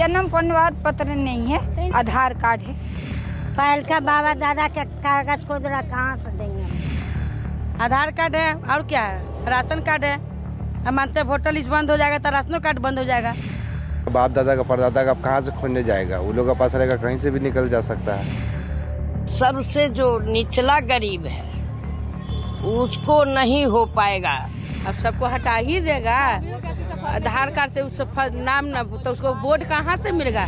जन्म प्रमाण पत्र नहीं है, आधार कार्ड है। पहल का बाबा दादा के कागज को जरा कहाँ से देंगे? आधार कार्ड है और क्या है, राशन कार्ड है। हम मानते हैं वोटर लिस्ट बंद हो जाएगा तो राशनों कार्ड बंद हो जाएगा। बाप दादा का परदादा का कहाँ से खोजने जाएगा? वो लोग का पास रहेगा, कहीं से भी निकल जा सकता है। सबसे जो निचला गरीब है उसको नहीं हो पाएगा। अब सबको हटा ही देगा। आधार कार्ड से उस नाम न तो उसको वोट कहाँ से मिलेगा?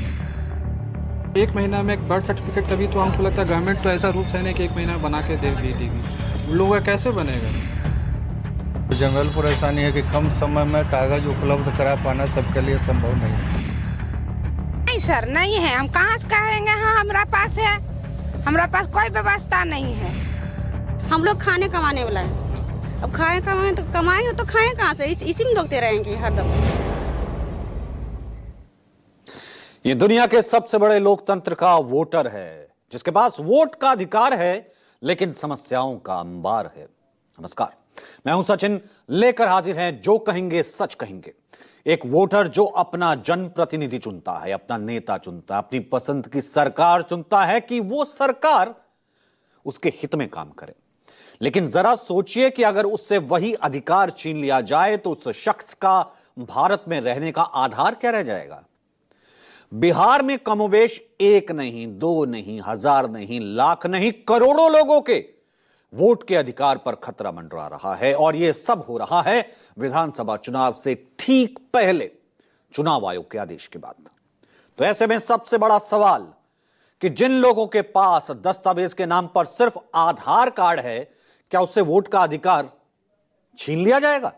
1 महीना में एक बर्थ सर्टिफिकेट, तभी तो हमको लगता है गवर्नमेंट तो ऐसा रूल्स है नहीं कि 1 महीना बना के दे देगी। उन लोगों का कैसे बनेगा? जनरल परेशानी है कि कम समय में कागज उपलब्ध करा पाना सबके लिए संभव नहीं है। नहीं सर, नहीं है। हम कहाँ से कहेंगे हाँ हमारा पास है? हमारा पास कोई व्यवस्था नहीं है। हम लोग खाने कमाने वाला है। अब खाए कमाए तो कमाएंगे तो खाएं कहाँ से? इसी में दुखते रहेंगे हरदम। ये दुनिया के सबसे बड़े लोकतंत्र का वोटर है, जिसके पास वोट का अधिकार है लेकिन समस्याओं का अंबार है। नमस्कार, मैं हूं सचिन, लेकर हाजिर हैं जो कहेंगे सच कहेंगे। एक वोटर जो अपना जनप्रतिनिधि चुनता है, अपना नेता चुनता है, अपनी पसंद की सरकार चुनता है कि वो सरकार उसके हित में काम करे। लेकिन जरा सोचिए कि अगर उससे वही अधिकार छीन लिया जाए तो उस शख्स का भारत में रहने का आधार क्या रह जाएगा? बिहार में कमोबेश 1 नहीं, 2 नहीं, 1000 नहीं, लाख नहीं, करोड़ों लोगों के वोट के अधिकार पर खतरा मंडरा रहा है। और यह सब हो रहा है विधानसभा चुनाव से ठीक पहले, चुनाव आयोग के आदेश के बाद। तो ऐसे में सबसे बड़ा सवाल कि जिन लोगों के पास दस्तावेज के नाम पर सिर्फ आधार कार्ड है, क्या उससे वोट का अधिकार छीन लिया जाएगा?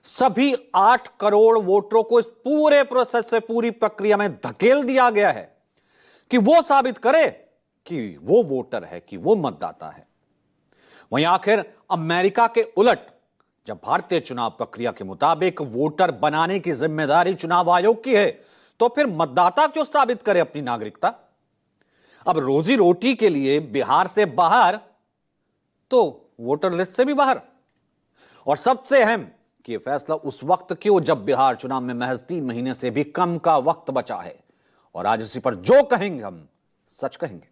सभी 8 करोड़ वोटरों को इस पूरे प्रोसेस से, पूरी प्रक्रिया में धकेल दिया गया है कि वो साबित करे कि वो वोटर है, कि वो मतदाता है। वहीं आखिर अमेरिका के उलट, जब भारतीय चुनाव प्रक्रिया के मुताबिक वोटर बनाने की जिम्मेदारी चुनाव आयोग की है, तो फिर मतदाता क्यों साबित करे अपनी नागरिकता? अब रोजी रोटी के लिए बिहार से बाहर तो वोटर लिस्ट से भी बाहर। और सबसे अहम कि यह फैसला उस वक्त क्यों जब बिहार चुनाव में महज 3 महीने से भी कम का वक्त बचा है। और आज इसी पर जो कहेंगे हम सच कहेंगे।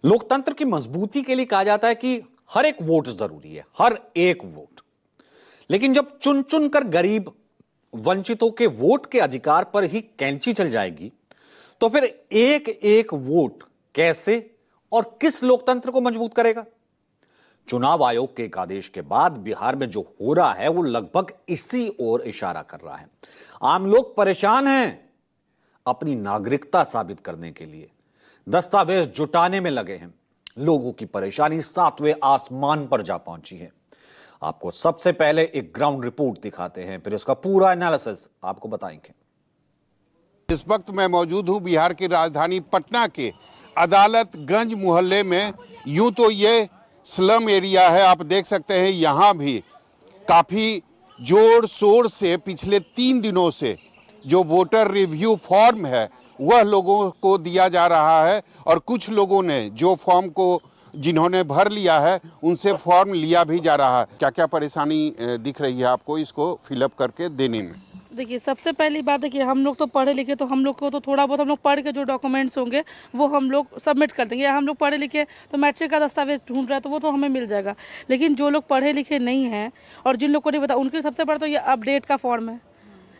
लोकतंत्र की मजबूती के लिए कहा जाता है कि हर एक वोट जरूरी है, हर एक वोट। लेकिन जब चुन चुन कर गरीब वंचितों के वोट के अधिकार पर ही कैंची चल जाएगी, तो फिर एक एक वोट कैसे और किस लोकतंत्र को मजबूत करेगा? चुनाव आयोग के एक आदेश के बाद बिहार में जो हो रहा है वो लगभग इसी ओर इशारा कर रहा है। आम लोग परेशान हैं, अपनी नागरिकता साबित करने के लिए दस्तावेज जुटाने में लगे हैं। लोगों की परेशानी 7वें आसमान पर जा पहुंची है। आपको सबसे पहले एक ग्राउंड रिपोर्ट दिखाते हैं, फिर उसका पूरा एनालिसिस आपको बताएंगे। इस वक्त मैं मौजूद हूं बिहार की राजधानी पटना के अदालतगंज मोहल्ले में। यूं तो ये स्लम एरिया है, आप देख सकते हैं। यहाँ भी काफ़ी जोर शोर से पिछले 3 दिनों से जो वोटर रिव्यू फॉर्म है वह लोगों को दिया जा रहा है। और कुछ लोगों ने जो फॉर्म को जिन्होंने भर लिया है उनसे फॉर्म लिया भी जा रहा है। क्या क्या परेशानी दिख रही है आपको इसको फिलअप करके देने में? देखिए, सबसे पहली बात है कि हम लोग तो पढ़े लिखे, तो हम लोग को तो थोड़ा बहुत हम लोग पढ़ के जो डॉक्यूमेंट्स होंगे वो हम लोग सबमिट कर देंगे। हम लोग पढ़े लिखे तो मैट्रिक का दस्तावेज ढूंढ रहा है तो वो तो हमें मिल जाएगा। लेकिन जो लोग पढ़े लिखे नहीं हैं और जिन लोग को नहीं पता, उनके सबसे बड़ा तो ये अपडेट का फॉर्म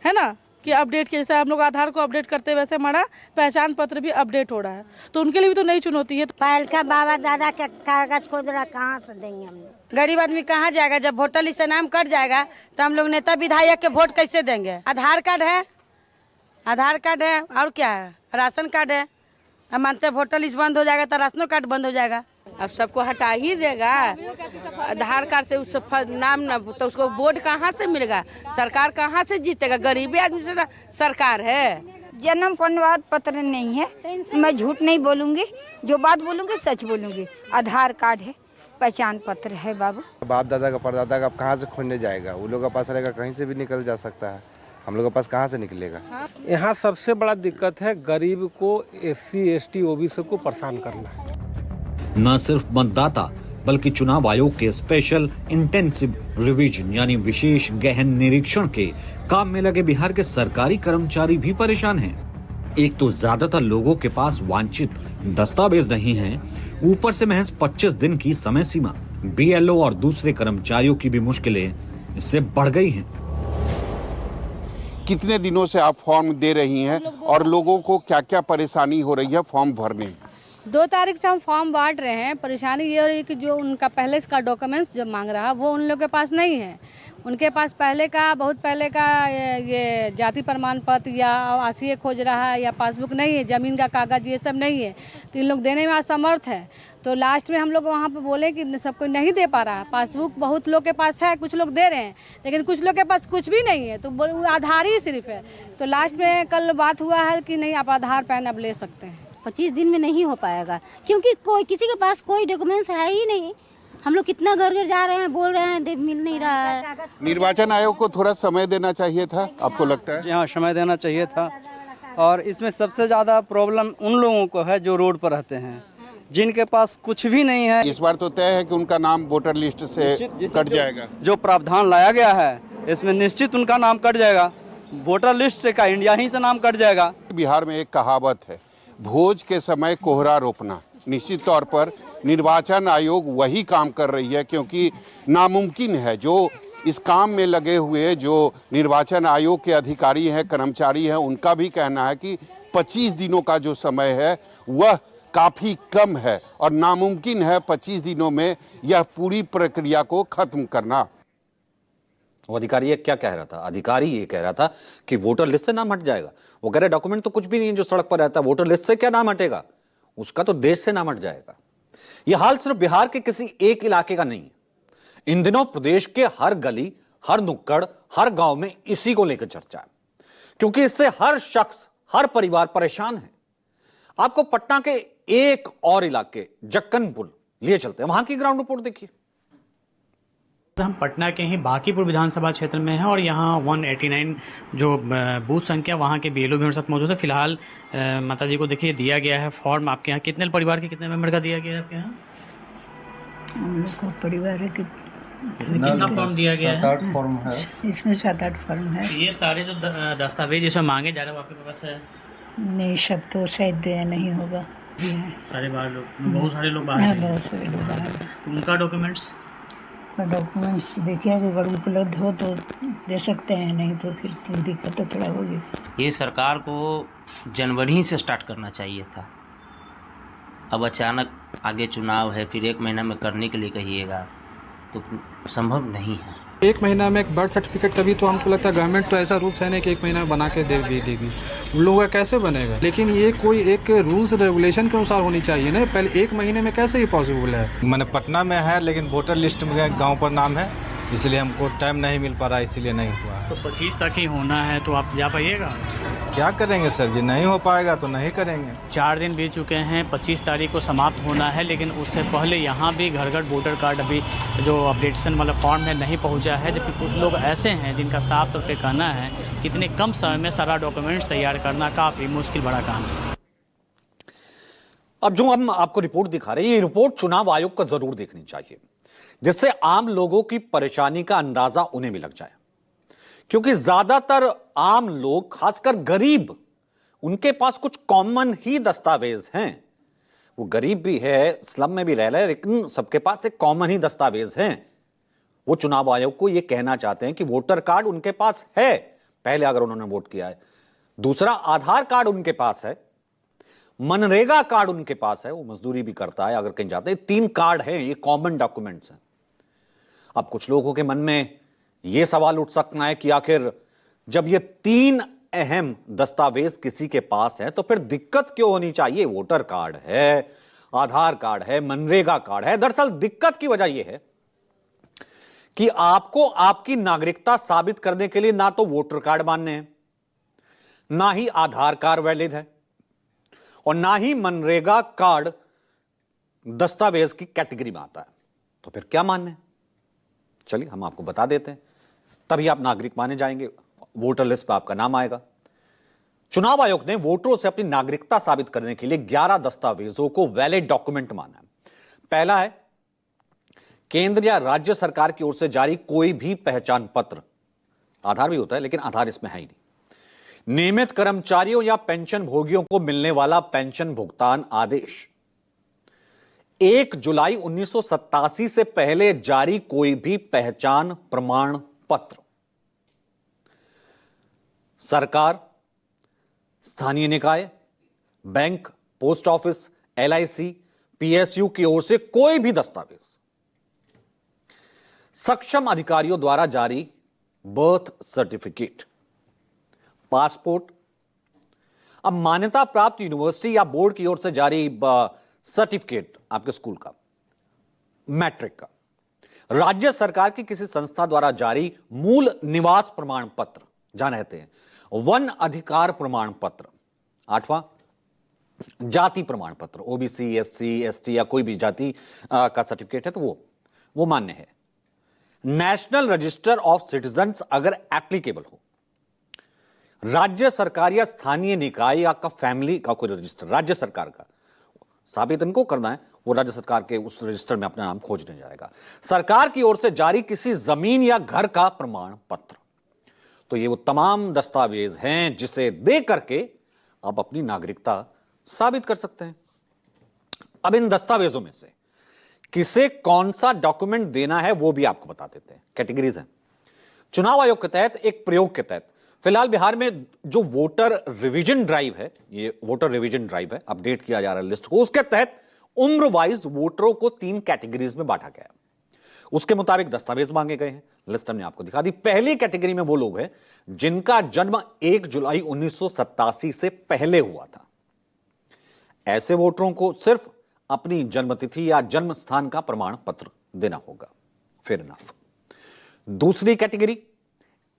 है ना, कि अपडेट के जैसे हम लोग आधार को अपडेट करते हैं वैसे हमारा पहचान पत्र भी अपडेट हो रहा है, तो उनके लिए भी तो नई चुनौती है। पहल का बाबा दादा के कागज को जरा कहाँ से देंगे हम लोग? गरीब आदमी कहाँ जाएगा? जब वोटर लिस्ट से नाम कट जाएगा तो हम लोग नेता विधायक के वोट कैसे देंगे? आधार कार्ड है, आधार कार्ड है और क्या है, राशन कार्ड है। हम मानते हैं वोटर लिस्ट बंद हो जाएगा तो राशनों कार्ड बंद हो जाएगा। अब सबको हटा ही देगा। आधार कार्ड से उस नाम न तो उसको वोट कहाँ से मिलेगा? सरकार कहाँ से जीतेगा? गरीबी आदमी से सरकार है। जन्म प्रमाण पत्र नहीं है, मैं झूठ नहीं बोलूंगी, जो बात बोलूंगी सच बोलूंगी। आधार कार्ड है, पहचान पत्र है बाबू। बाप दादा का परदादा का कहाँ से खोजने जाएगा? वो लोग का पास रहेगा, कहीं से भी निकल जा सकता है। हम लोग के पास कहाँ से निकलेगा? यहाँ सबसे बड़ा दिक्कत है गरीब को SC ST OBC को परेशान करना है। न सिर्फ मतदाता बल्कि चुनाव आयोग के स्पेशल इंटेंसिव रिवीजन यानी विशेष गहन निरीक्षण के काम में लगे बिहार के सरकारी कर्मचारी भी परेशान हैं। एक तो ज्यादातर लोगों के पास वांछित दस्तावेज नहीं हैं, ऊपर से महज 25 दिन की समय सीमा। बीएलओ और दूसरे कर्मचारियों की भी मुश्किलें इससे बढ़ गई हैं। कितने दिनों से आप फॉर्म दे रही हैं और लोगों को क्या क्या परेशानी हो रही है फॉर्म भरने में? 2 तारीख से हम फॉर्म बांट रहे हैं। परेशानी ये हो रही है कि जो उनका पहले का डॉक्यूमेंट्स जो मांग रहा है वो उन लोगों के पास नहीं है। उनके पास बहुत पहले का ये जाति प्रमाण पत्र या आवासीय खोज रहा है या पासबुक नहीं है, ज़मीन का कागज़ ये सब नहीं है, तो इन लोग देने में असमर्थ है। तो लास्ट में हम लोग वहाँ पे बोले कि सबको नहीं दे पा रहा है। पासबुक बहुत लोग के पास है, कुछ लोग दे रहे हैं, लेकिन कुछ लोग के पास कुछ भी नहीं है, तो आधार ही सिर्फ है। तो लास्ट में कल बात हुआ है कि नहीं, आप आधार पैन अब ले सकते हैं। 25 दिन में नहीं हो पाएगा, क्योंकि किसी के पास कोई डॉक्यूमेंट्स है ही नहीं। हम लोग कितना घर घर जा रहे हैं, बोल रहे हैं, मिल नहीं रहा है। निर्वाचन आयोग को थोड़ा समय देना चाहिए था, आपको लगता है? हाँ, समय देना चाहिए था। और इसमें सबसे ज़्यादा प्रॉब्लम उन लोगों को है जो रोड पर रहते हैं, जिनके पास कुछ भी नहीं है। इस बार तो तय है कि उनका नाम वोटर लिस्ट से कट जाएगा। जो प्रावधान लाया गया है इसमें निश्चित उनका नाम कट जाएगा। वोटर लिस्ट से का इंडिया ही से नाम कट जाएगा। बिहार में एक कहावत है, भोज के समय कोहरा रोपना। निश्चित तौर पर निर्वाचन आयोग वही काम कर रही है, क्योंकि नामुमकिन है। जो इस काम में लगे हुए जो निर्वाचन आयोग के अधिकारी हैं, कर्मचारी हैं, उनका भी कहना है कि 25 दिनों का जो समय है वह काफ़ी कम है और नामुमकिन है 25 दिनों में यह पूरी प्रक्रिया को खत्म करना। वो अधिकारी ये क्या कह रहा था? अधिकारी ये कह रहा था कि वोटर लिस्ट से नाम हट जाएगा। वो कह रहे डॉक्यूमेंट तो कुछ भी नहीं है जो सड़क पर रहता है, वोटर लिस्ट से क्या नाम हटेगा, उसका तो देश से नाम हट जाएगा। यह हाल सिर्फ बिहार के किसी एक इलाके का नहीं है। इन दिनों प्रदेश के हर गली, हर नुक्कड़, हर गांव में इसी को लेकर चर्चा है, क्योंकि इससे हर शख्स, हर परिवार परेशान है। आपको पटना के एक और इलाके जक्कनपुर लिए चलते हैं, वहां की ग्राउंड रिपोर्ट देखिए। हम पटना के ही बांकीपुर विधानसभा क्षेत्र में हैं और यहाँ 189 जो बूथ संख्या वहाँ के बीएलओ भी हमारे साथ मौजूद है। फिलहाल माता जी को देखिए दिया गया है फॉर्म। आपके यहाँ कितने परिवार के कितने मेंबर का दिया गया है आपके यहाँ? हम लोग को परिवार के कितना फॉर्म दिया गया है? 7-8 फॉर्म है। इसमें 7-8 फॉर्म है। ये सारे जो दस्तावेज इसमें मांगे जा रहे हैं वो आपके पास है? नहीं, सब तो शायद नहीं होगा। सारे बाहर लोग, बहुत सारे लोग बाहर हैं। बहुत सारे लोग बाहर हैं। उनका डॉक्यूमेंट्स देखिए अगर उपलब्ध हो तो दे सकते हैं, नहीं तो फिर तो दिक्कत तो थोड़ा होगी। ये सरकार को जनवरी ही से स्टार्ट करना चाहिए था। अब अचानक आगे चुनाव है, फिर 1 महीना में करने के लिए कहिएगा तो संभव नहीं है। 1 महीना में एक बर्थ सर्टिफिकेट, तभी तो हमको लगता है गवर्नमेंट तो ऐसा रूल्स है नहीं कि 1 महीना बना के दे भी देगी। उन लोगों का कैसे बनेगा? लेकिन ये कोई एक रूल्स रेगुलेशन के अनुसार होनी चाहिए ना। पहले 1 महीने में कैसे ये पॉसिबल है? मैंने पटना में है, लेकिन वोटर लिस्ट में गांव पर नाम है, इसलिए हमको टाइम नहीं मिल पा रहा, इसीलिए नहीं हुआ। तो 25 तक ही होना है, तो आप जा पाइएगा? क्या करेंगे सर जी, नहीं हो पाएगा तो नहीं करेंगे। 4 दिन बीत चुके हैं, 25 तारीख को समाप्त होना है, लेकिन उससे पहले यहाँ भी घर घर वोटर कार्ड अभी जो अपडेटेशन वाला फॉर्म है नहीं पहुँचा है। जबकि कुछ लोग ऐसे हैं जिनका साफ तौर पे कहना है कि इतने कम समय में सारा डॉक्यूमेंट्स तैयार करना काफ़ी मुश्किल बड़ा काम है। अब जो हम आपको रिपोर्ट दिखा रहे हैं, ये रिपोर्ट चुनाव आयोग को जरूर देखनी चाहिए, जिससे आम लोगों की परेशानी का अंदाजा उन्हें भी लग जाए। क्योंकि ज्यादातर आम लोग, खासकर गरीब, उनके पास कुछ कॉमन ही दस्तावेज हैं। वो गरीब भी है, स्लम में भी रह रहे हैं, लेकिन सबके पास एक कॉमन ही दस्तावेज हैं। वो चुनाव आयोग को ये कहना चाहते हैं कि वोटर कार्ड उनके पास है, पहले अगर उन्होंने वोट किया है। दूसरा, आधार कार्ड उनके पास है, मनरेगा कार्ड उनके पास है, वो मजदूरी भी करता है अगर कहीं जाते हैं। 3 कार्ड हैं, ये कॉमन डॉक्यूमेंट्स हैं। अब कुछ लोगों के मन में यह सवाल उठ सकता है कि आखिर जब ये 3 अहम दस्तावेज किसी के पास है तो फिर दिक्कत क्यों होनी चाहिए? वोटर कार्ड है, आधार कार्ड है, मनरेगा कार्ड है। दरअसल दिक्कत की वजह यह है कि आपको आपकी नागरिकता साबित करने के लिए ना तो वोटर कार्ड मान्य है, ना ही आधार कार्ड वैलिड है, और ना ही मनरेगा कार्ड दस्तावेज की कैटेगरी में आता है। तो फिर क्या मान्य है? चलिए हम आपको बता देते हैं, तभी आप नागरिक माने जाएंगे, वोटर लिस्ट पर आपका नाम आएगा। चुनाव आयोग ने वोटरों से अपनी नागरिकता साबित करने के लिए 11 दस्तावेजों को वैलिड डॉक्यूमेंट माना है। पहला है केंद्र या राज्य सरकार की ओर से जारी कोई भी पहचान पत्र, आधार भी होता है लेकिन आधार इसमें है ही नहीं, नियमित कर्मचारियों या पेंशन भोगियों को मिलने वाला पेंशन भुगतान आदेश, 1 जुलाई 1987 से पहले जारी कोई भी पहचान प्रमाण पत्र, सरकार, स्थानीय निकाय, bank, post office, LIC, PSU की ओर से कोई भी दस्तावेज, सक्षम अधिकारियों द्वारा जारी बर्थ सर्टिफिकेट, पासपोर्ट, अब मान्यता प्राप्त यूनिवर्सिटी या बोर्ड की ओर से जारी सर्टिफिकेट आपके स्कूल का, मैट्रिक का, राज्य सरकार की किसी संस्था द्वारा जारी मूल निवास प्रमाण पत्र जहां रहते हैं, वन अधिकार प्रमाण पत्र, 8वां जाति प्रमाण पत्र, OBC, SC, ST या कोई भी जाति का सर्टिफिकेट है तो वो मान्य है, नेशनल रजिस्टर ऑफ सिटीजन्स अगर एप्लीकेबल हो, राज्य सरकार या स्थानीय निकाय या का फैमिली का कोई रजिस्टर, राज्य सरकार का साबित इनको करना है, वो राज्य सरकार के उस रजिस्टर में अपना नाम खोजने जाएगा, सरकार की ओर से जारी किसी जमीन या घर का प्रमाण पत्र। तो ये वो तमाम दस्तावेज हैं जिसे दे करके आप अपनी नागरिकता साबित कर सकते हैं। अब इन दस्तावेजों में से किसे कौन सा डॉक्यूमेंट देना है वो भी आपको बता देते हैं। कैटेगरीज हैं चुनाव आयोग के तहत, एक प्रयोग के तहत। फिलहाल बिहार में जो वोटर रिवीजन ड्राइव है, ये वोटर रिवीजन ड्राइव है, अपडेट किया जा रहा है लिस्ट को, उसके तहत उम्र वाइज वोटरों को 3 कैटेगरीज में बांटा गया है। उसके मुताबिक दस्तावेज मांगे गए हैं, लिस्ट हमने आपको दिखा दी। पहली कैटेगरी में वो लोग हैं जिनका जन्म 1 जुलाई 1987 से पहले हुआ था। ऐसे वोटरों को सिर्फ अपनी जन्मतिथि या जन्म स्थान का प्रमाण पत्र देना होगा। Fair enough. दूसरी कैटेगरी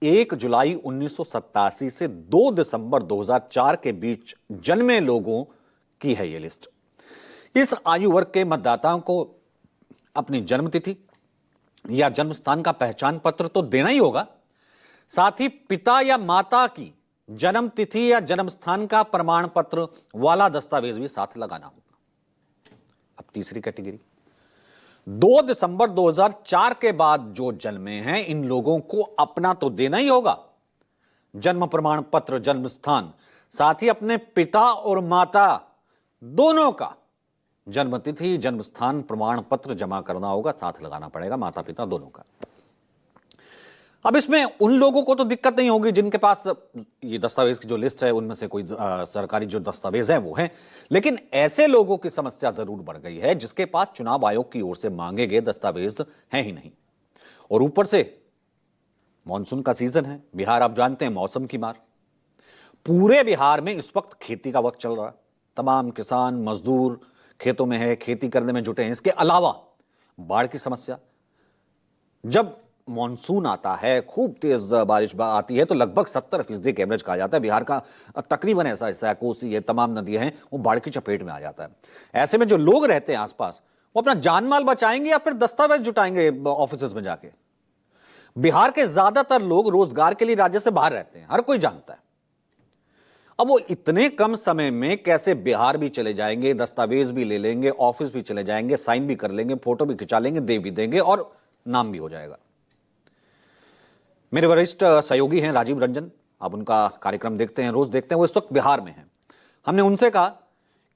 1 जुलाई 1987 से 2 दिसंबर 2004 के बीच जन्मे लोगों की है यह लिस्ट। इस आयु वर्ग के मतदाताओं को अपनी जन्मतिथि या जन्म स्थान का पहचान पत्र तो देना ही होगा, साथ ही पिता या माता की जन्म तिथि या जन्म स्थान का प्रमाण पत्र वाला दस्तावेज भी साथ लगाना होगा। अब तीसरी कैटेगरी 2 दिसंबर 2004 के बाद जो जन्मे हैं, इन लोगों को अपना तो देना ही होगा, जन्म प्रमाण पत्र, जन्म स्थान, साथ ही अपने पिता और माता दोनों का जन्म तिथि, जन्म स्थान प्रमाण पत्र जमा करना होगा, साथ लगाना पड़ेगा, माता पिता दोनों का। अब इसमें उन लोगों को तो दिक्कत नहीं होगी जिनके पास ये दस्तावेज की जो लिस्ट है उनमें से कोई सरकारी जो दस्तावेज है वो है, लेकिन ऐसे लोगों की समस्या जरूर बढ़ गई है जिसके पास चुनाव आयोग की ओर से मांगे गए दस्तावेज हैं ही नहीं। और ऊपर से मॉनसून का सीजन है, बिहार आप जानते हैं मौसम की मार। पूरे बिहार में इस वक्त खेती का वक्त चल रहा है, तमाम किसान मजदूर खेतों में है, खेती करने में जुटे हैं। इसके अलावा बाढ़ की समस्या, जब मॉनसून आता है, खूब तेज बारिश आती है तो लगभग 70% के एवरेज कहा जाता है बिहार का तकरीबन ऐसा हिस्सा है, कोसी है, तमाम नदियां हैं, वो बाढ़ की चपेट में आ जाता है। ऐसे में जो लोग रहते हैं आसपास वो अपना जान माल बचाएंगे या फिर दस्तावेज जुटाएंगे ऑफिस में जाके। बिहार के ज्यादातर लोग रोजगार के लिए राज्य से बाहर रहते हैं, हर कोई जानता है। अब वो इतने कम समय में कैसे बिहार भी चले जाएंगे, दस्तावेज भी ले लेंगे, ऑफिस भी चले जाएंगे, साइन भी कर लेंगे, फोटो भी खिंचा लेंगे, दे भी देंगे और नाम भी हो जाएगा। मेरे वरिष्ठ सहयोगी हैं राजीव रंजन, आप उनका कार्यक्रम देखते हैं, रोज देखते हैं, वो इस वक्त बिहार में हैं। हमने उनसे कहा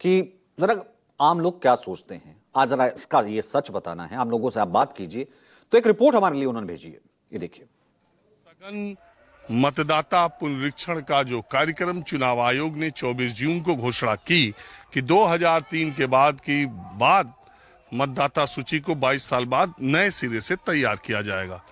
कि जरा आम लोग क्या सोचते हैं, आज जरा इसका ये सच बताना है, आम लोगों से आप बात कीजिए। तो एक रिपोर्ट हमारे लिए उन्होंने भेजी है, ये देखिए। सघन मतदाता पुनरीक्षण का जो कार्यक्रम चुनाव आयोग ने 24 जून को घोषणा की कि 2003 के बाद मतदाता सूची को 22 साल बाद नए सिरे से तैयार किया जाएगा।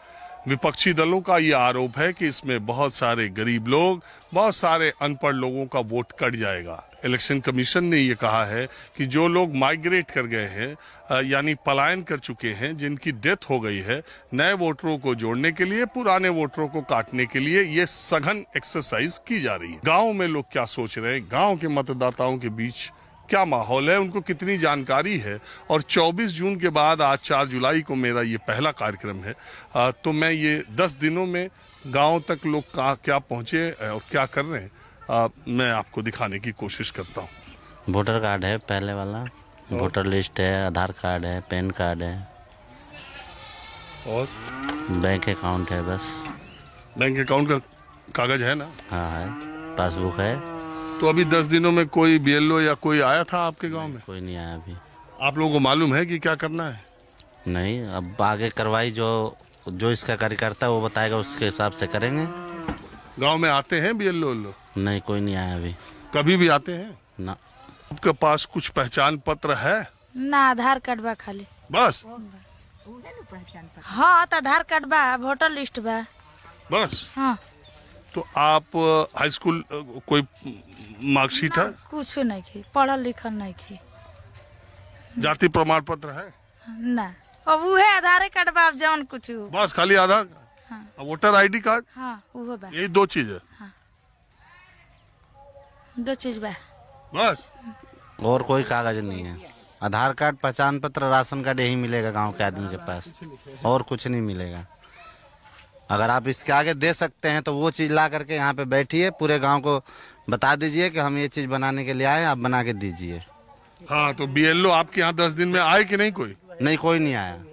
विपक्षी दलों का ये आरोप है कि इसमें बहुत सारे गरीब लोग, बहुत सारे अनपढ़ लोगों का वोट कट जाएगा। इलेक्शन कमीशन ने ये कहा है कि जो लोग माइग्रेट कर गए हैं यानी पलायन कर चुके हैं, जिनकी डेथ हो गई है, नए वोटरों को जोड़ने के लिए, पुराने वोटरों को काटने के लिए ये सघन एक्सरसाइज की जा रही है। गाँव में लोग क्या सोच रहे हैं, गाँव के मतदाताओं के बीच क्या माहौल है, उनको कितनी जानकारी है। और 24 जून के बाद आज 4 जुलाई को मेरा ये पहला कार्यक्रम है, तो मैं ये 10 दिनों में गांव तक लोग क्या पहुंचे और क्या कर रहे हैं मैं आपको दिखाने की कोशिश करता हूं। वोटर कार्ड है पहले वाला, वोटर लिस्ट है, आधार कार्ड है, पैन कार्ड है। और बैंक अकाउंट है बस। बैंक अकाउंट का कागज है ना? हाँ है, पासबुक है। तो अभी 10 दिनों में कोई BLO या कोई आया था आपके गांव में? कोई नहीं आया अभी। आप लोगों को मालूम है कि क्या करना है? नहीं, अब आगे कार्रवाई जो इसका कार्यकर्ता वो बताएगा, उसके हिसाब से करेंगे। गांव में आते हैं BLO लोग? नहीं, कोई नहीं आया अभी। कभी भी आते हैं ना? आपके पास कुछ पहचान पत्र है? ना, आधार कार्ड बा खाली। बस? हाँ, तो आधार कार्ड बा, वोटर लिस्ट बा बस? हाँ। तो आप हाई स्कूल कोई मार्कशीट है? कुछ नहीं की, पढ़ल लिखल नहीं की। जाति प्रमाण पत्र है? ना, अब वो है आधार कार्ड बा, जौन कुछ बस खाली आधार कार्ड? हाँ। Voter ID card? हाँ, वो बा। यही 2 चीज है? हाँ, 2 चीज बा बस? और कोई कागज नहीं है। आधार कार्ड, पहचान पत्र, राशन कार्ड यही मिलेगा गांव के आदमी के पास, और कुछ नहीं मिलेगा। अगर आप इसके आगे दे सकते हैं तो वो चीज़ ला करके यहाँ पे बैठिए, पूरे गांव को बता दीजिए कि हम ये चीज़ बनाने के लिए आए, आप बना के दीजिए। हाँ, तो BLO आपके यहाँ 10 दिन में आए कि नहीं? कोई नहीं, कोई नहीं आया।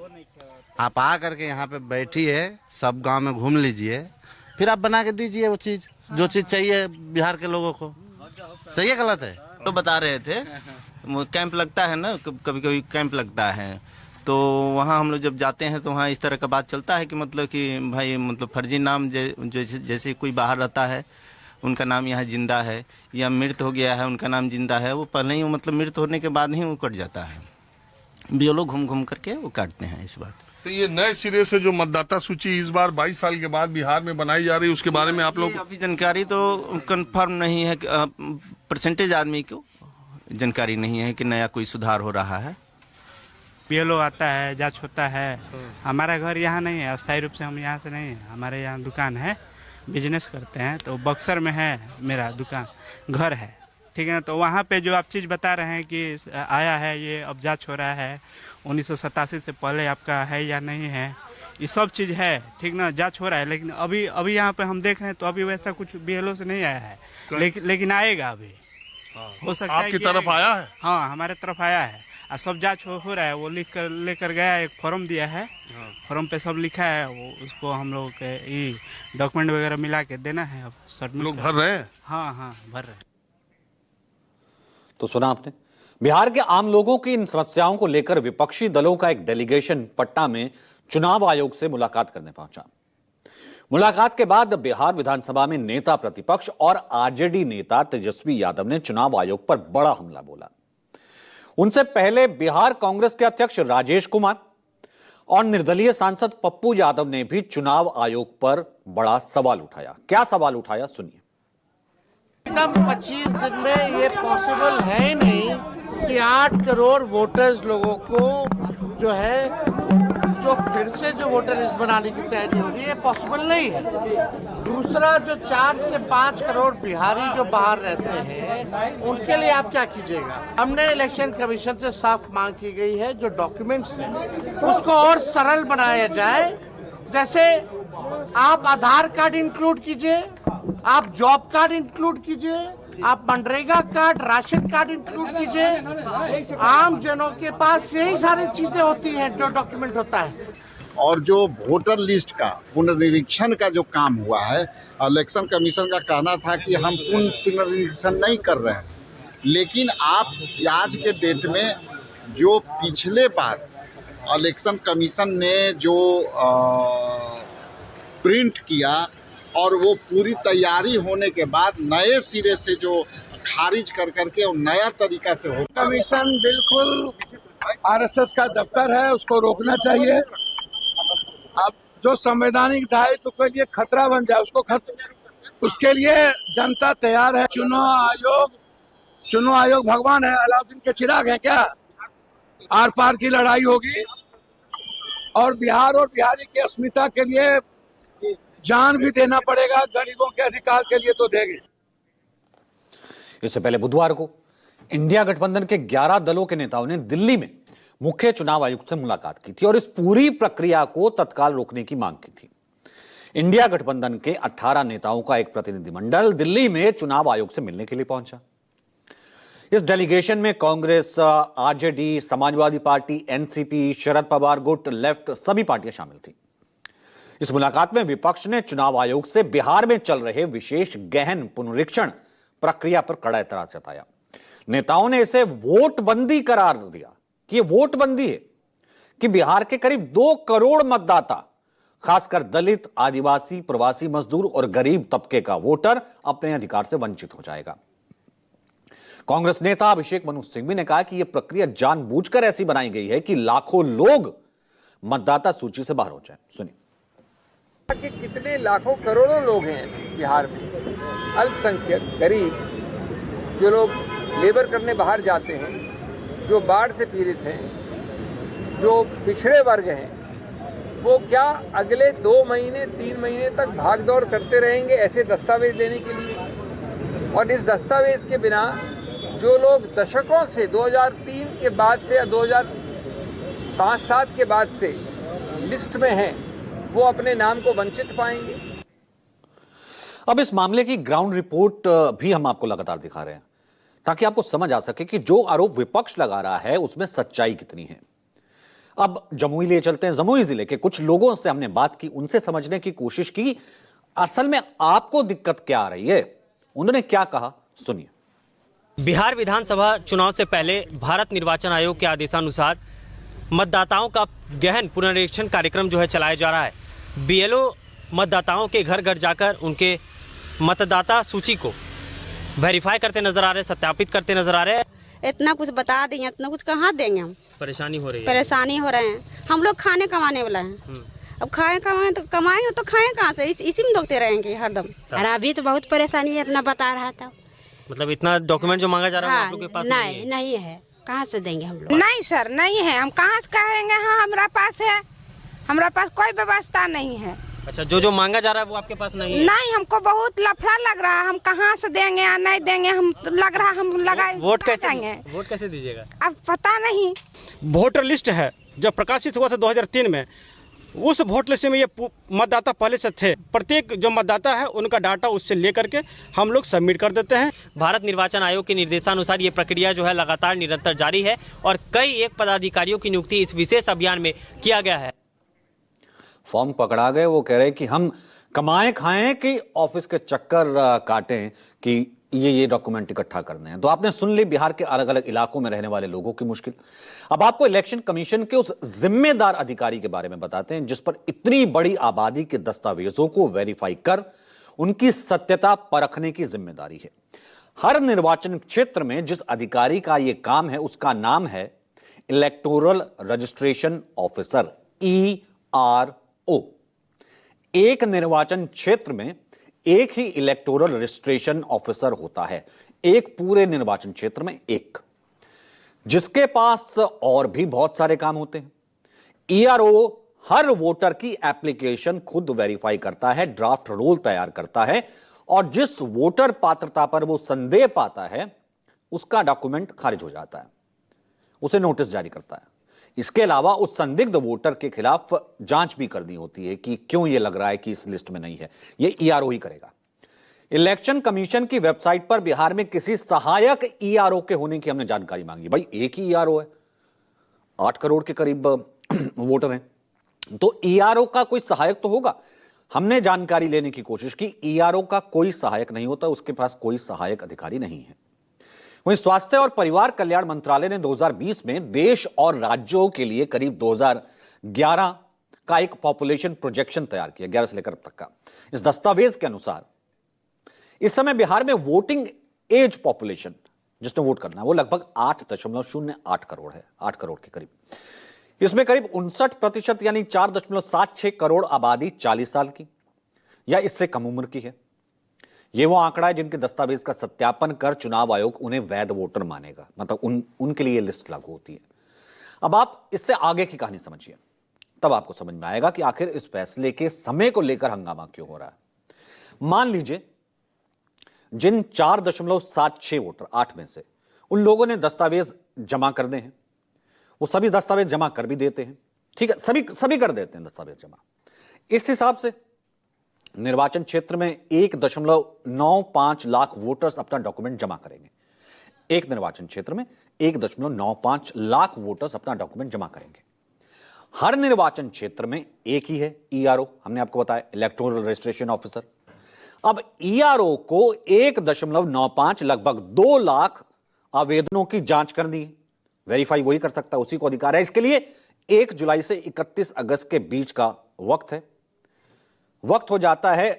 आप आ करके यहाँ पे बैठिए, सब गांव में घूम लीजिए, फिर आप बना के दीजिए वो चीज़, जो चीज़ चाहिए बिहार के लोगों को। सही है गलत है? तो बता रहे थे, कैंप लगता है ना, कभी कभी कैंप लगता है, तो वहाँ हम लोग जब जाते हैं तो वहाँ इस तरह का बात चलता है कि मतलब कि भाई मतलब फर्जी नाम जैसे कोई बाहर रहता है, उनका नाम यहाँ जिंदा है, या मृत हो गया है उनका नाम जिंदा है, वो पहले ही मतलब मृत होने के बाद ही वो कट जाता है। BLO घूम घूम करके वो काटते हैं इस बात। तो ये नए सिरे से जो मतदाता सूची इस बार 22 साल के बाद बिहार में बनाई जा रही है, उसके बारे में आप लोग? अभी जानकारी तो कंफर्म नहीं है, परसेंटेज आदमी को जानकारी नहीं है कि नया कोई सुधार हो रहा है। BLO आता है, जांच होता है। हमारा घर यहाँ नहीं है, अस्थायी रूप से हम यहाँ से नहीं है, हमारे यहाँ दुकान है, बिजनेस करते हैं, तो बक्सर में है मेरा दुकान, घर है, ठीक है ना। तो वहाँ पे जो आप चीज़ बता रहे हैं कि आया है, ये अब जांच हो रहा है, 1987 से पहले आपका है या नहीं है, ये सब चीज़ है, ठीक ना, जांच हो रहा है। लेकिन अभी यहाँ पे हम देख रहे हैं तो अभी वैसा कुछ BLO से नहीं आया है, लेकिन आएगा अभी। हो सकता है आपकी तरफ आया है? हाँ, हमारे तरफ आया है, और सब जांच हो रहा है। वो लेकर गया, एक फॉर्म दिया है, फॉर्म पे सब लिखा है, वो उसको हम लोग के डॉक्यूमेंट वगैरह मिला के देना है। अब सबमिट लोग भर रहे हैं? हाँ, भर रहे हैं। तो सुना आपने, बिहार के आम लोगों की इन समस्याओं को लेकर विपक्षी दलों का एक डेलीगेशन पटना में चुनाव आयोग से मुलाकात करने पहुंचा। मुलाकात के बाद बिहार विधानसभा में नेता प्रतिपक्ष और RJD नेता तेजस्वी यादव ने चुनाव आयोग पर बड़ा हमला बोला। उनसे पहले बिहार कांग्रेस के अध्यक्ष राजेश कुमार और निर्दलीय सांसद पप्पू यादव ने भी चुनाव आयोग पर बड़ा सवाल उठाया। क्या सवाल उठाया, सुनिए। एकदम 25 दिन में ये पॉसिबल है ही नहीं कि 8 करोड़ वोटर्स लोगों को जो है, जो फिर से जो वोटर लिस्ट बनाने की तैयारी हो रही है, पॉसिबल नहीं है। दूसरा, जो 4 से 5 करोड़ बिहारी जो बाहर रहते हैं, उनके लिए आप क्या कीजिएगा? हमने इलेक्शन कमीशन से साफ मांग की गई है, जो डॉक्यूमेंट्स हैं उसको और सरल बनाया जाए। जैसे आप आधार कार्ड इंक्लूड कीजिए, आप जॉब कार्ड इंक्लूड कीजिए, आप MNREGA card, ration card include कीजिए। आम जनों के पास यही सारी चीजें होती हैं जो डॉक्यूमेंट होता है। और जो वोटर लिस्ट का पुनर्निरीक्षण का जो काम हुआ है, इलेक्शन कमीशन का कहना था कि हम पुनर्निरीक्षण नहीं कर रहे हैं, लेकिन आप आज के डेट में जो पिछले बार इलेक्शन कमीशन ने जो प्रिंट किया और वो पूरी तैयारी होने के बाद नए सिरे से जो खारिज कर करके और नया तरीका से हो, कमीशन बिल्कुल RSS का दफ्तर है, उसको रोकना चाहिए। अब जो संवैधानिक दायित्व के लिए खतरा बन जाए उसके लिए जनता तैयार है। चुनाव आयोग भगवान है, अलाउद्दीन के चिराग है क्या? आर पार की लड़ाई होगी और बिहार और बिहारी की अस्मिता के लिए जान भी देना पड़ेगा, गरीबों के अधिकार के लिए तो देंगे। इससे पहले बुधवार को इंडिया गठबंधन के 11 दलों के नेताओं ने दिल्ली में मुख्य चुनाव आयुक्त से मुलाकात की थी और इस पूरी प्रक्रिया को तत्काल रोकने की मांग की थी। इंडिया गठबंधन के 18 नेताओं का एक प्रतिनिधिमंडल दिल्ली में चुनाव आयोग से मिलने के लिए पहुंचा। इस डेलीगेशन में Congress, RJD, Samajwadi party, NCP, Sharad Pawar गुट, लेफ्ट सभी पार्टियां शामिल थी। इस मुलाकात में विपक्ष ने चुनाव आयोग से बिहार में चल रहे विशेष गहन पुनरीक्षण प्रक्रिया पर कड़ा एतराज जताया। नेताओं ने इसे वोटबंदी करार दिया कि यह वोटबंदी है कि बिहार के करीब 2 करोड़ मतदाता, खासकर दलित, आदिवासी, प्रवासी मजदूर और गरीब तबके का वोटर अपने अधिकार से वंचित हो जाएगा। कांग्रेस नेता अभिषेक मनु सिंघवी ने कहा कि यह प्रक्रिया जानबूझकर ऐसी बनाई गई है कि लाखों लोग मतदाता सूची से बाहर हो जाएं। सुनिए कि कितने लाखों करोड़ों लोग हैं ऐसे बिहार में, अल्पसंख्यक, गरीब, जो लोग लेबर करने बाहर जाते हैं, जो बाढ़ से पीड़ित हैं, जो पिछड़े वर्ग हैं, वो क्या अगले 2 महीने 3 महीने तक भागदौड़ करते रहेंगे ऐसे दस्तावेज देने के लिए? और इस दस्तावेज के बिना जो लोग दशकों से 2003 के बाद से या 2005-7 के बाद से लिस्ट में हैं, वो अपने नाम को वंचित पाएंगे। अब इस मामले की ग्राउंड रिपोर्ट भी हम आपको लगातार दिखा रहे हैं ताकि आपको समझ आ सके कि जो आरोप विपक्ष लगा रहा है उसमें सच्चाई कितनी है। अब जमुई ले चलते हैं। जमुई जिले के कुछ लोगों से हमने बात की, उनसे समझने की कोशिश की असल में आपको दिक्कत क्या आ रही है, उन्होंने क्या कहा, सुनिए। बिहार विधानसभा चुनाव से पहले भारत निर्वाचन आयोग के आदेशानुसार मतदाताओं का गहन पुनरीक्षण कार्यक्रम जो है चलाया जा रहा है। बीएलओ मतदाताओं के घर घर जाकर उनके मतदाता सूची को वेरीफाई करते नजर आ रहे हैं, सत्यापित करते नजर आ रहे हैं। इतना कुछ बता देंगे, इतना कुछ कहाँ देंगे हम? परेशानी हो रही है, परेशानी हो रहे हैं। हम लोग खाने कमाने वाला हैं। अब कमाएंगे तो खाएं कहाँ से? इसी में दोगते रहेंगे हरदम। और अभी तो बहुत परेशानी है, इतना बता रहा था। मतलब इतना डॉक्यूमेंट जो मांगा जा रहा है आप लोग के पास नहीं है, कहाँ से देंगे हम लोग? नहीं सर, नहीं है, हम कहाँ से कहेंगे? हाँ हमारा पास है, हमारा पास कोई व्यवस्था नहीं है। अच्छा, जो मांगा जा रहा है वो आपके पास नहीं है? नहीं, हमको बहुत लफड़ा लग रहा है, हम कहाँ से देंगे या नहीं देंगे, हम लग रहा हम लगाए। वोट कैसे दीजिएगा? अब पता नहीं। वोटर लिस्ट है जो प्रकाशित हुआ था 2003 में, उस वोट लिस्ट में ये मतदाता पहले से थे। प्रत्येक जो मतदाता है उनका डाटा उससे लेकर के हम लोग सबमिट कर देते हैं। भारत निर्वाचन आयोग के निर्देशानुसार ये प्रक्रिया जो है लगातार निरंतर जारी है और कई एक पदाधिकारियों की नियुक्ति इस विशेष अभियान में किया गया है। फॉर्म पकड़ा गए, वो कह रहे कि हम कमाएं खाएं कि ऑफिस के चक्कर काटें कि ये डॉक्यूमेंट इकट्ठा करने हैं। तो आपने सुन ली बिहार के अलग अलग इलाकों में रहने वाले लोगों की मुश्किल। अब आपको इलेक्शन कमीशन के उस जिम्मेदार अधिकारी के बारे में बताते हैं जिस पर इतनी बड़ी आबादी के दस्तावेजों को वेरीफाई कर उनकी सत्यता परखने की जिम्मेदारी है। हर निर्वाचन क्षेत्र में जिस अधिकारी का यह काम है उसका नाम है इलेक्टोरल रजिस्ट्रेशन ऑफिसर, ERO। एक निर्वाचन क्षेत्र में एक ही इलेक्टोरल रजिस्ट्रेशन ऑफिसर होता है, एक पूरे निर्वाचन क्षेत्र में एक, जिसके पास और भी बहुत सारे काम होते हैं। ERO हर वोटर की एप्लीकेशन खुद वेरीफाई करता है, ड्राफ्ट रोल तैयार करता है और जिस वोटर पात्रता पर वो संदेह पाता है उसका डॉक्यूमेंट खारिज हो जाता है, उसे नोटिस जारी करता है। इसके अलावा उस संदिग्ध वोटर के खिलाफ जांच भी करनी होती है कि क्यों यह लग रहा है कि इस लिस्ट में नहीं है, यह ERO ही करेगा। इलेक्शन कमीशन की वेबसाइट पर बिहार में किसी सहायक ERO के होने की हमने जानकारी मांगी। भाई एक ही ERO है, 8 करोड़ के करीब वोटर हैं, तो ERO का कोई सहायक तो होगा। हमने जानकारी लेने की कोशिश की, ERO का कोई सहायक नहीं होता, उसके पास कोई सहायक अधिकारी नहीं है। वहीं स्वास्थ्य और परिवार कल्याण मंत्रालय ने 2020 में देश और राज्यों के लिए करीब 2011 का एक पॉपुलेशन प्रोजेक्शन तैयार किया, 11 से लेकर अब तक का। इस दस्तावेज के अनुसार इस समय बिहार में वोटिंग एज पॉपुलेशन, जिसने वोट करना है, वो लगभग 8.08 करोड़ है, 8 करोड़ के करीब। इसमें करीब 59% यानी 4.76 करोड़ आबादी 40 साल की या इससे कम उम्र की है। यह वो आंकड़ा है जिनके दस्तावेज का सत्यापन कर चुनाव आयोग उन्हें वैध वोटर मानेगा, मतलब उनके लिए लिस्ट लागू होती है। अब आप इससे आगे की कहानी समझिए, तब आपको समझ में आएगा कि आखिर इस फैसले के समय को लेकर हंगामा क्यों हो रहा है। मान लीजिए जिन 4.76 वोटर 8 में से उन लोगों ने दस्तावेज जमा करने हैं, वो सभी दस्तावेज जमा कर भी देते हैं, ठीक है, सभी कर देते हैं दस्तावेज जमा। इस हिसाब से निर्वाचन क्षेत्र में 1.95 लाख वोटर्स अपना डॉक्यूमेंट जमा करेंगे। एक निर्वाचन क्षेत्र में 1.95 लाख वोटर्स अपना डॉक्यूमेंट जमा करेंगे। हर निर्वाचन क्षेत्र में एक ही है ईआरओ, हमने आपको बताया, इलेक्टोरल रजिस्ट्रेशन ऑफिसर। अब ईआरओ को 1.95 लगभग 2 लाख आवेदनों की जांच करनी है। वेरीफाई वही कर सकता है, उसी को अधिकार है। इसके लिए 1 जुलाई से 31 अगस्त के बीच का वक्त है। वक्त हो जाता है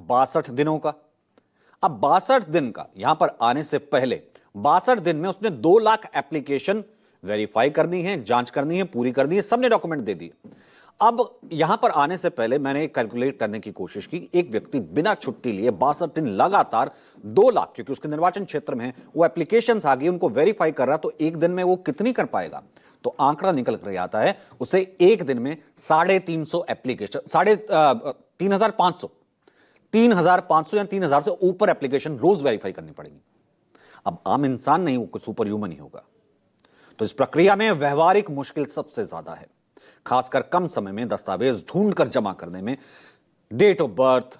62 दिनों का। अब 62 दिन का, यहां पर आने से पहले 62 दिन में उसने 2 लाख एप्लीकेशन वेरीफाई करनी है, जांच करनी है, पूरी करनी है, सबने डॉक्यूमेंट दे दिए। अब यहां पर आने से पहले मैंने कैलकुलेट करने की कोशिश की, एक व्यक्ति बिना छुट्टी लिए 62 दिन लगातार 2 लाख, क्योंकि उसके निर्वाचन क्षेत्र में वो एप्लीकेशंस आ गई, उनको वेरीफाई कर रहा, तो एक दिन में वो कितनी कर पाएगा? तो आंकड़ा निकल कर आता है, उसे एक दिन में 350 एप्लीकेशन, 3,500 या 3,000 से ऊपर एप्लीकेशन रोज वेरीफाई करनी पड़ेगी। अब आम इंसान नहीं, वो सुपर ह्यूमन ही होगा। तो इस प्रक्रिया में व्यवहारिक मुश्किल सबसे ज्यादा है, खासकर कम समय में दस्तावेज ढूंढकर जमा करने में। Date of birth,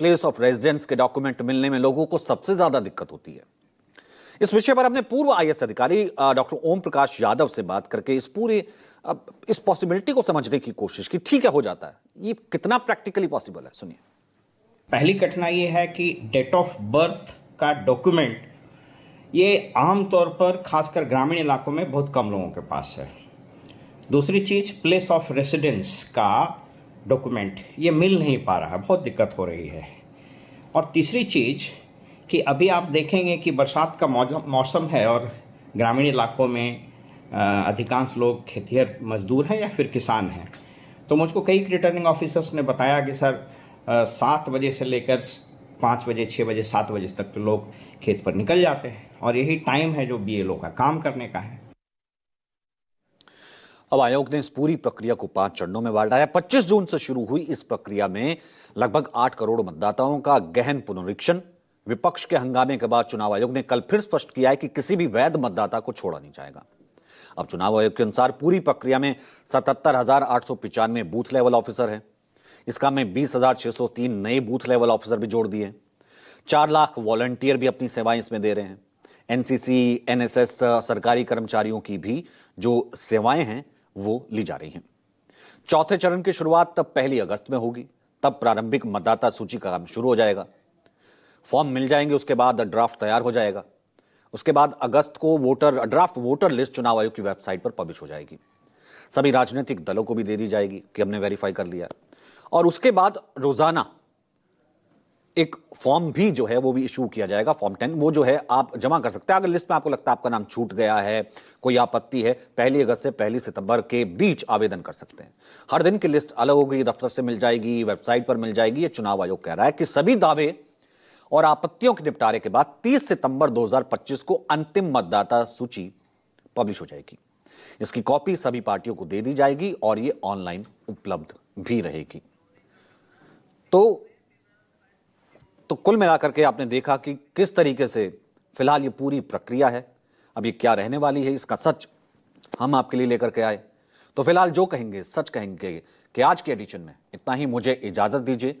place of residence के डॉक्यूमेंट मिलने में लोगों को सबसे ज्यादा दिक्कत होती है। इस विषय पर हमने पूर्व आईएएस अधिकारी डॉक्टर ओम प्रकाश यादव से बात करके इस पॉसिबिलिटी को समझने की कोशिश की। ठीक है, हो जाता है, ये कितना प्रैक्टिकली पॉसिबल है, सुनिए। पहली कठिनाई ये है कि डेट ऑफ बर्थ का डॉक्यूमेंट ये आमतौर पर खासकर ग्रामीण इलाकों में बहुत कम लोगों के पास है। दूसरी चीज़, प्लेस ऑफ रेसिडेंस का डॉक्यूमेंट ये मिल नहीं पा रहा है, बहुत दिक्कत हो रही है। और तीसरी चीज़ कि अभी आप देखेंगे कि बरसात का मौसम है और ग्रामीण इलाकों में अधिकांश लोग खेतिहर मजदूर हैं या फिर किसान हैं। तो मुझको कई रिटर्निंग ऑफिसर्स ने बताया कि सर 7 बजे से लेकर 5 बजे, 6 बजे, 7 बजे तक तो लोग खेत पर निकल जाते हैं और यही टाइम है जो बीएलओ का काम करने का है। अब आयोग ने इस पूरी प्रक्रिया को 5 चरणों में बांटा है। 25 जून से शुरू हुई इस प्रक्रिया में लगभग 8 करोड़ मतदाताओं का गहन पुनरीक्षण। विपक्ष के हंगामे के बाद चुनाव आयोग ने कल फिर स्पष्ट किया है कि किसी भी वैध मतदाता को छोड़ा नहीं जाएगा। अब चुनाव आयोग के अनुसार पूरी प्रक्रिया में 77,895 बूथ लेवल ऑफिसर हैं। इस काम में 20,603 नए बूथ लेवल ऑफिसर भी जोड़ दिए। 4 लाख वॉलंटियर भी अपनी सेवाएं इसमें दे रहे हैं। एनसीसी, एनएसएस, सरकारी कर्मचारियों की भी जो सेवाएं हैं वो ली जा रही हैं। चौथे चरण की शुरुआत तब 1 अगस्त में होगी। तब प्रारंभिक मतदाता सूची का काम शुरू हो जाएगा। फॉर्म मिल जाएंगे, उसके बाद ड्राफ्ट तैयार हो जाएगा। उसके बाद अगस्त को ड्राफ्ट वोटर लिस्ट चुनाव आयोग की वेबसाइट पर पब्लिश हो जाएगी। सभी राजनीतिक दलों को भी दे दी जाएगी कि हमने वेरीफाई कर लिया। और उसके बाद रोजाना एक फॉर्म भी जो है वो भी इशू किया जाएगा, फॉर्म 10। वो जो है आप जमा कर सकते हैं अगर लिस्ट में आपको लगता है आपका नाम छूट गया है, कोई आपत्ति है। 1 अगस्त से 1 सितंबर के बीच आवेदन कर सकते हैं। हर दिन की लिस्ट अलग होगी, दफ्तर से मिल जाएगी, वेबसाइट पर मिल जाएगी। ये चुनाव आयोग कह रहा है कि सभी दावे और आपत्तियों के निपटारे के बाद 30 सितंबर 2025 को अंतिम मतदाता सूची पब्लिश हो जाएगी। इसकी कॉपी सभी पार्टियों को दे दी जाएगी और ये ऑनलाइन उपलब्ध भी रहेगी। तो कुल मिलाकर के आपने देखा कि किस तरीके से फिलहाल ये पूरी प्रक्रिया है। अब ये क्या रहने वाली है, इसका सच हम आपके लिए लेकर के आए। तो फिलहाल जो कहेंगे सच कहेंगे कि आज के एडिशन में इतना ही। मुझे इजाजत दीजिए।